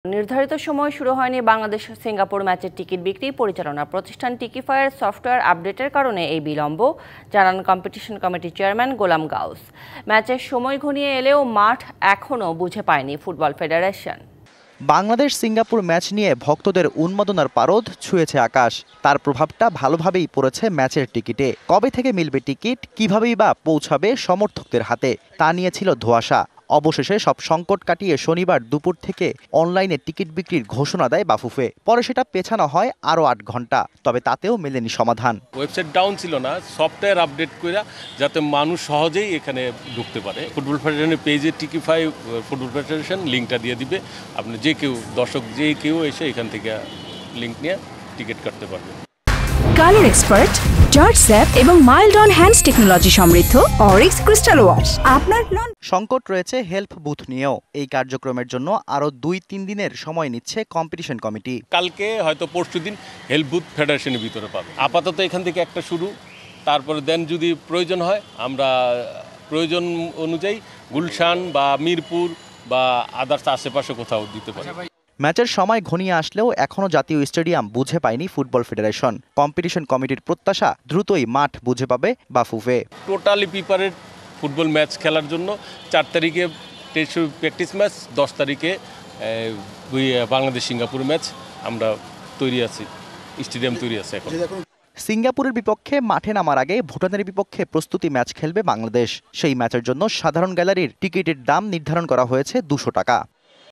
নির্ধারিত সময় শুরু হয়নি বাংলাদেশ সিঙ্গাপুর ম্যাচের টিকিট বিক্রি পরিচালনা প্রতিষ্ঠান টিকিফায়ার সফটওয়্যার আপডেটের কারণে এই বিলম্ব, জানান কম্পিটিশন কমিটির চেয়ারম্যান গোলাম গাউস। ম্যাচের সময় ঘনিয়ে এলেও মাঠ এখনও বুঝে পায়নি football federation. Bangladesh Singapore match নিয়ে ভক্তদের উন্মাদনার পারদ ছুঁয়েছে আকাশ। তার প্রভাবটা ভালোভাবেই পড়েছে ম্যাচের টিকিটে। কবে থেকে মিলবে টিকিট, কিভাবেই বা পৌঁছাবে সমর্থকদের হাতে, তা নিয়ে ছিল ধোঁয়াশা। অবশেষে সব সংকট কাটিয়ে শনিবার দুপুর থেকে অনলাইনে টিকিট বিক্রির ঘোষণা দেয় বাফুফে। পরে সেটা পেছানো হয় আরও ৮ ঘন্টা, তবে তাতেও মেলেনি সমাধান। ওয়েবসাইট ডাউন ছিল না, সফটওয়্যার আপডেট করে যাতে মানুষ সহজেই এখানে ঢুকতে পারে। ফুটবল ফেডারেশনের পেজে টিকিফাই ফুটবল ফেডারেশন লিঙ্কটা দিয়ে দিবে। আপনি যে কেউ দর্শক যে কেউ এসে এখান থেকে লিঙ্ক নিয়ে টিকিট কাটতে পারবে। কালার এক্সপার্ট, জর্জ স্যাপ এবং মাইল্ড অন হ্যান্ডস টেকনোলজি সমৃদ্ধ অরিক্স ক্রিস্টাল ওয়াশ। আপনার সংকট রয়েছে হেল্প বুথ নিয়েও। এই কার্যক্রমের জন্য আরও ২-৩ দিনের সময় নিচ্ছে কম্পিটিশন কমিটি। কালকে হয়তো পরশুদিন হেল্প বুথ ফেডারেশনের ভিতরে পাবে। আপাতত এখান থেকে একটা শুরু, তারপরে দেন যদি প্রয়োজন হয় আমরা প্রয়োজন অনুযায়ী গুলশান বা মিরপুর বা আদার্স আশেপাশে কোথাও দিতে পারি। ম্যাচের সময় ঘনিয়ে আসলেও এখনও জাতীয় স্টেডিয়াম বুঝে পায়নি ফুটবল ফেডারেশন। কম্পিটিশন কমিটির প্রত্যাশা দ্রুতই মাঠ বুঝে পাবে Bafufe. Totally prepared football match খেলার জন্য। ৪ তারিখে টেস্ট প্র্যাকটিস ম্যাচ, ১০ তারিখে বাংলাদেশ সিঙ্গাপুর ম্যাচ। আমরা তৈরি আছি, স্টেডিয়াম তৈরি আছে এখন। সিঙ্গাপুরের বিপক্ষে মাঠে নামার আগে ভুটানের বিপক্ষে প্রস্তুতি ম্যাচ খেলবে বাংলাদেশ। সেই ম্যাচের জন্য সাধারণ গ্যালারির টিকিটের দাম নির্ধারণ করা হয়েছে ২০০ টাকা।